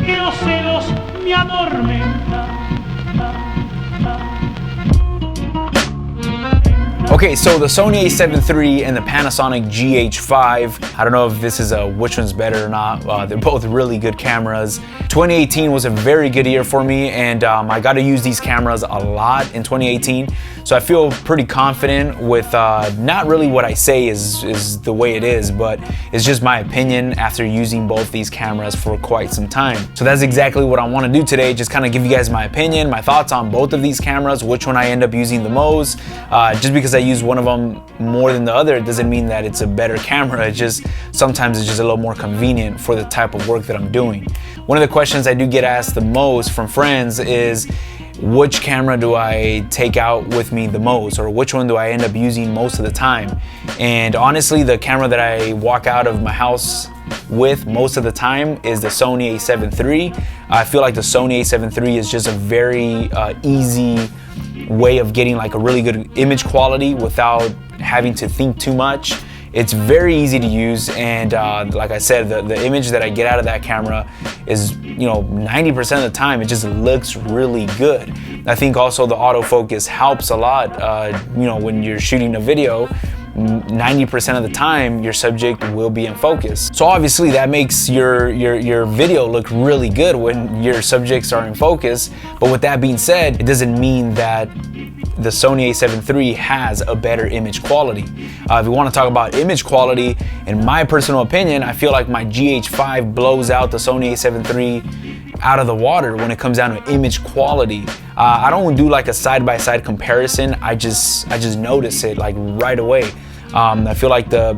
que los celos me atormentan. Okay, so the Sony A7iii and the Panasonic GH5, I don't know if this is which one's better or not. They're both really good cameras. 2018 was a very good year for me, and I got to use these cameras a lot in 2018. So I feel pretty confident with not really what I say is the way it is, but it's just my opinion after using both these cameras for quite some time. So that's exactly what I want to do today, just kind of give you guys my opinion, my thoughts on both of these cameras, which one I end up using the most. Just because I use one of them more than the other, it doesn't mean that it's a better camera. It's just sometimes it's just a little more convenient for the type of work that I'm doing. One of the questions I do get asked the most from friends is, which camera do I take out with me the most, or which one do I end up using most of the time? And honestly, the camera that I walk out of my house with most of the time is the Sony A7iii. I feel like the Sony A7iii is just a very easy way of getting like a really good image quality without having to think too much. It's very easy to use, and like I said, the image that I get out of that camera is, 90% of the time it just looks really good. I think also the autofocus helps a lot. When you're shooting a video, 90% of the time your subject will be in focus. So obviously that makes your video look really good when your subjects are in focus. But with that being said, it doesn't mean that the Sony A7iii has a better image quality. If you want to talk about image quality, in my personal opinion, I feel like my GH5 blows out the Sony A7iii out of the water when it comes down to image quality. I don't do like a side-by-side comparison. I just notice it like right away. I feel like the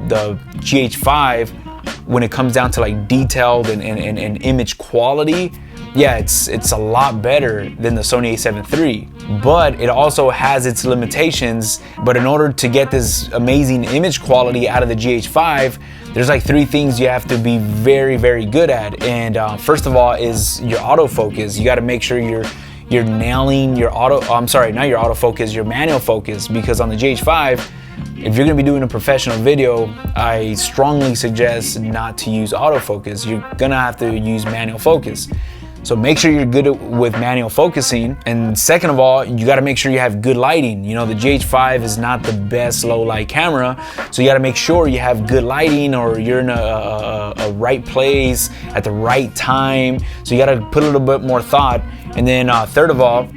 GH5, when it comes down to like detailed and image quality, yeah, it's a lot better than the Sony A7iii, but it also has its limitations. But in order to get this amazing image quality out of the GH5, there's like 3 things you have to be very, very good at. And first of all is your autofocus. You got to make sure you're nailing your your manual focus, because on the GH5, if you're gonna be doing a professional video, I strongly suggest not to use autofocus. You're gonna have to use manual focus. So make sure you're good with manual focusing. And second of all, you gotta make sure you have good lighting. The GH5 is not the best low light camera, so you gotta make sure you have good lighting, or you're in a right place at the right time. So you gotta put a little bit more thought. And then third of all,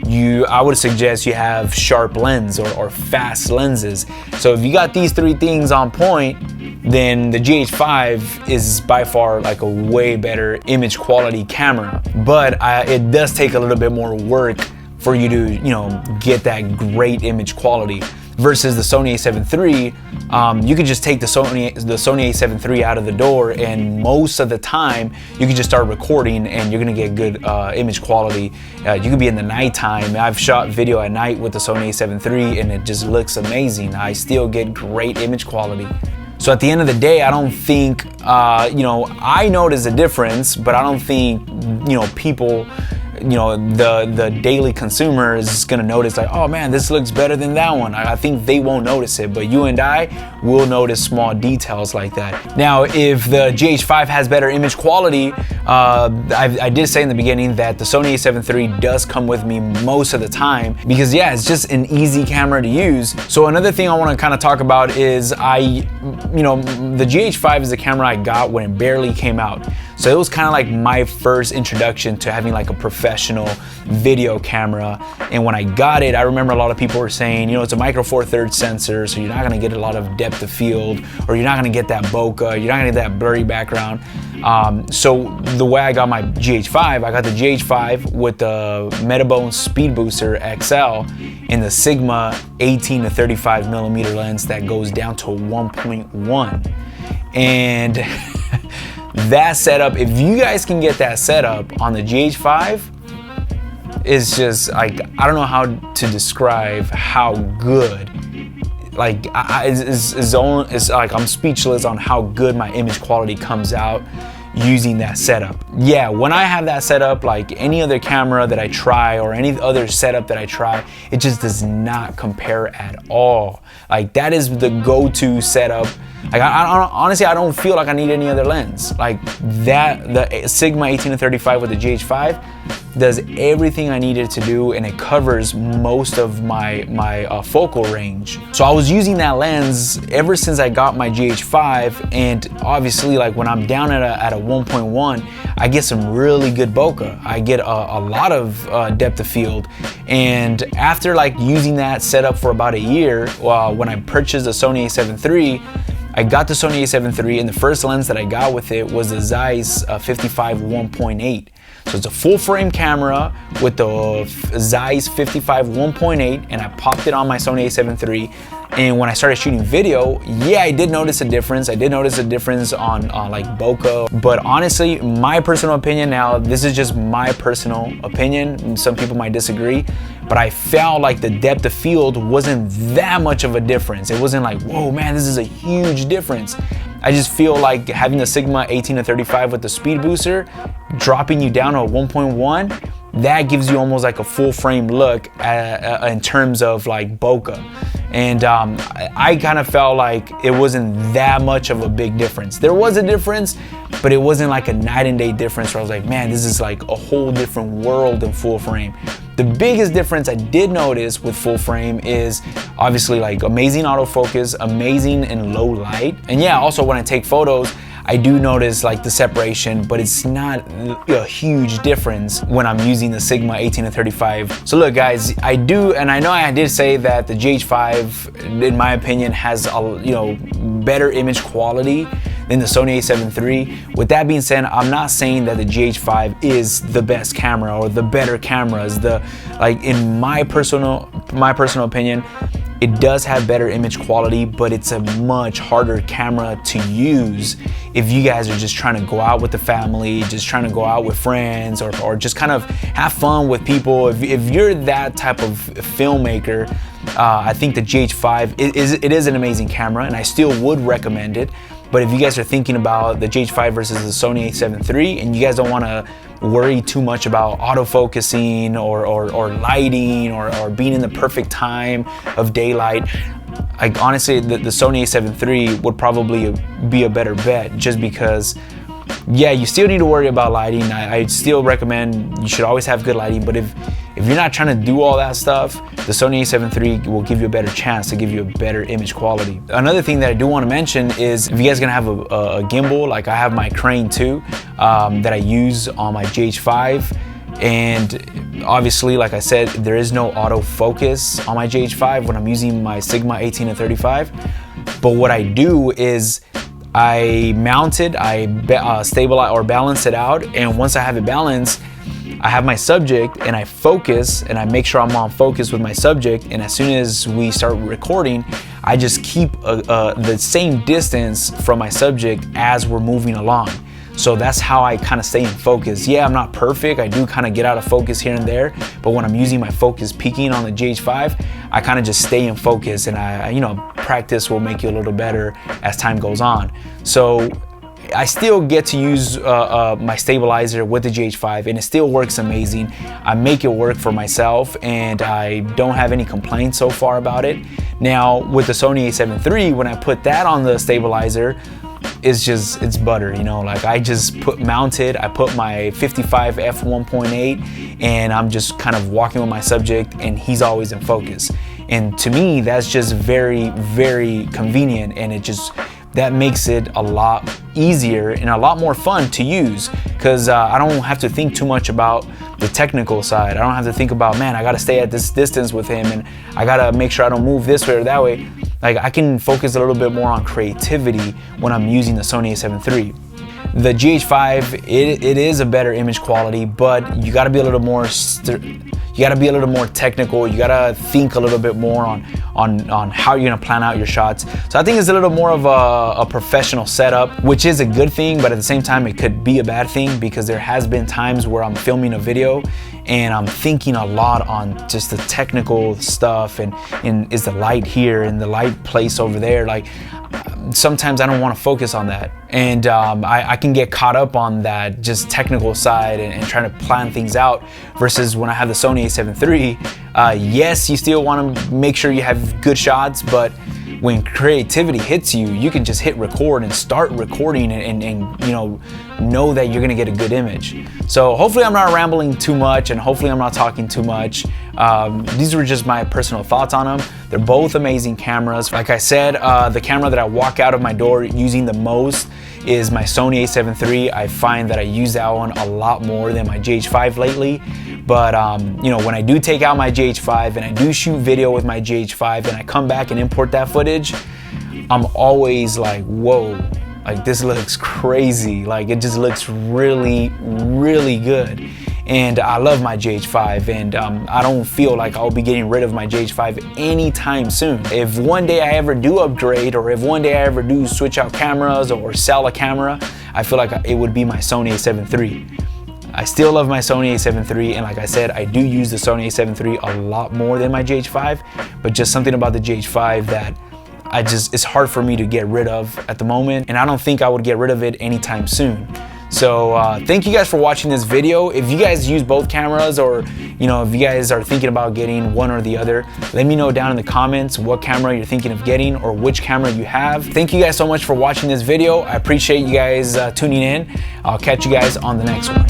I would suggest you have sharp lens or fast lenses. So if you got these 3 things on point, then the GH5 is by far like a way better image quality camera. But it does take a little bit more work for you to, get that great image quality. Versus the Sony A7iii, you can just take the Sony A7iii out of the door, and most of the time you can just start recording and you're gonna get good image quality. You could be in the nighttime. I've shot video at night with the Sony A7iii and it just looks amazing. I still get great image quality. So at the end of the day, I don't think, I notice a difference, but I don't think, people, the daily consumer is gonna notice like, oh man, this looks better than that one. I think they won't notice it, but you and I will notice small details like that. Now, if the GH5 has better image quality, I did say in the beginning that the Sony A7iii does come with me most of the time, because yeah, it's just an easy camera to use. So another thing I want to kind of talk about is the GH5 is the camera I got when it barely came out. So it was kind of like my first introduction to having like a professional video camera. And when I got it, I remember a lot of people were saying, it's a micro four thirds sensor, so you're not gonna get a lot of depth of field, or you're not gonna get that bokeh, you're not gonna get that blurry background. So the way I got my GH5, I got the GH5 with the Metabone Speed Booster XL and the Sigma 18 to 35 millimeter lens that goes down to 1.1. And that setup, if you guys can get that setup on the GH5, it's just like, I don't know how to describe how good. Like it's like I'm speechless on how good my image quality comes out using that setup. Yeah, when I have that setup, like any other camera that I try or any other setup that I try, it just does not compare at all. Like that is the go-to setup Like honestly, I don't feel like I need any other lens. Like that, the Sigma 18-35 with the GH5 does everything I needed to do, and it covers most of my focal range. So I was using that lens ever since I got my GH5, and obviously like when I'm down at a 1.1, I get some really good bokeh. I get a lot of depth of field. And after like using that setup for about a year, when I purchased the Sony A7 III, I got the Sony A7 III, and the first lens that I got with it was the Zeiss 55 1.8. So it's a full frame camera with the Zeiss 55 1.8, and I popped it on my Sony A7 III. And when I started shooting video, yeah, I did notice a difference. I did notice a difference on like bokeh. But honestly, my personal opinion, now this is just my personal opinion, some people might disagree, but I felt like the depth of field wasn't that much of a difference. It wasn't like, whoa man, this is a huge difference. I just feel like having the Sigma 18-35 with the speed booster, dropping you down to a 1.1, that gives you almost like a full frame look in terms of like bokeh. And I kind of felt like it wasn't that much of a big difference. There was a difference, but it wasn't like a night and day difference where I was like, man, this is like a whole different world in full frame. The biggest difference I did notice with full frame is obviously like amazing autofocus, amazing in low light. And yeah, also when I take photos, I do notice like the separation, but it's not a huge difference when I'm using the Sigma 18-35. So look guys, I know I did say that the GH5, in my opinion, has better image quality than the Sony A7 III. With that being said, I'm not saying that the GH5 is the best camera or the better cameras. In my personal opinion, it does have better image quality, but it's a much harder camera to use if you guys are just trying to go out with the family, just trying to go out with friends, or just kind of have fun with people. If you're that type of filmmaker, I think the GH5 it is an amazing camera, and I still would recommend it. But if you guys are thinking about the GH5 versus the Sony A7 III, and you guys don't want to worry too much about autofocusing or lighting or being in the perfect time of daylight, like honestly, the Sony A7 III would probably be a better bet, just because, yeah, you still need to worry about lighting. I still recommend you should always have good lighting, but if you're not trying to do all that stuff, the Sony A7 III will give you a better chance to give you a better image quality. Another thing that I do want to mention is if you guys are gonna have a gimbal, like I have my Crane 2 that I use on my GH5, and obviously, like I said, there is no autofocus on my GH5 when I'm using my Sigma 18-35. But what I do is I mount it, I stabilize or balance it out, and once I have it balanced, I have my subject and I focus, and I make sure I'm on focus with my subject, and as soon as we start recording, I just keep the same distance from my subject as we're moving along. So that's how I kind of stay in focus. Yeah, I'm not perfect. I do kind of get out of focus here and there, but when I'm using my focus peaking on the GH5, I kind of just stay in focus, and practice will make you a little better as time goes on. So I still get to use my stabilizer with the GH5, and it still works amazing. I make it work for myself, and I don't have any complaints so far about it. Now with the Sony A7 III, when I put that on the stabilizer, it's butter, like I just I put my 55 f 1.8, and I'm just kind of walking with my subject, and he's always in focus. And to me, that's just very, very convenient, and that makes it a lot easier and a lot more fun to use, because I don't have to think too much about the technical side. I don't have to think about, man, I gotta stay at this distance with him, and I gotta make sure I don't move this way or that way. Like, I can focus a little bit more on creativity when I'm using the Sony A7 III. The GH5, it is a better image quality, but you gotta be a little more technical. You gotta think a little bit more on how you're gonna plan out your shots. So I think it's a little more of a professional setup, which is a good thing, but at the same time it could be a bad thing, because there has been times where I'm filming a video and I'm thinking a lot on just the technical stuff, and is the light here and the light place over there. Like, sometimes I don't want to focus on that, and I can get caught up on that just technical side and trying to plan things out, versus when I have the Sony A7 III, yes, you still want to make sure you have good shots, but when creativity hits you, you can just hit record and start recording and you know that you're gonna get a good image. So hopefully I'm not rambling too much, and hopefully I'm not talking too much. These were just my personal thoughts on them. They're both amazing cameras. Like I said, the camera that I walk out of my door using the most is my Sony A7iii. I find that I use that one a lot more than my GH5 lately. But you know, when I do take out my GH5 and I do shoot video with my GH5 and I come back and import that footage, I'm always like, whoa, like this looks crazy. Like it just looks really, really good. And I love my GH5, and I don't feel like I'll be getting rid of my GH5 anytime soon. If one day I ever do upgrade, or if one day I ever do switch out cameras or sell a camera, I feel like it would be my Sony A7iii. I still love my Sony A7iii, and like I said, I do use the Sony A7iii a lot more than my GH5, but just something about the GH5 that it's hard for me to get rid of at the moment, and I don't think I would get rid of it anytime soon. So thank you guys for watching this video. If you guys use both cameras, or you know, if you guys are thinking about getting one or the other, let me know down in the comments what camera you're thinking of getting or which camera you have. Thank you guys so much for watching this video. I appreciate you guys tuning in. I'll catch you guys on the next one.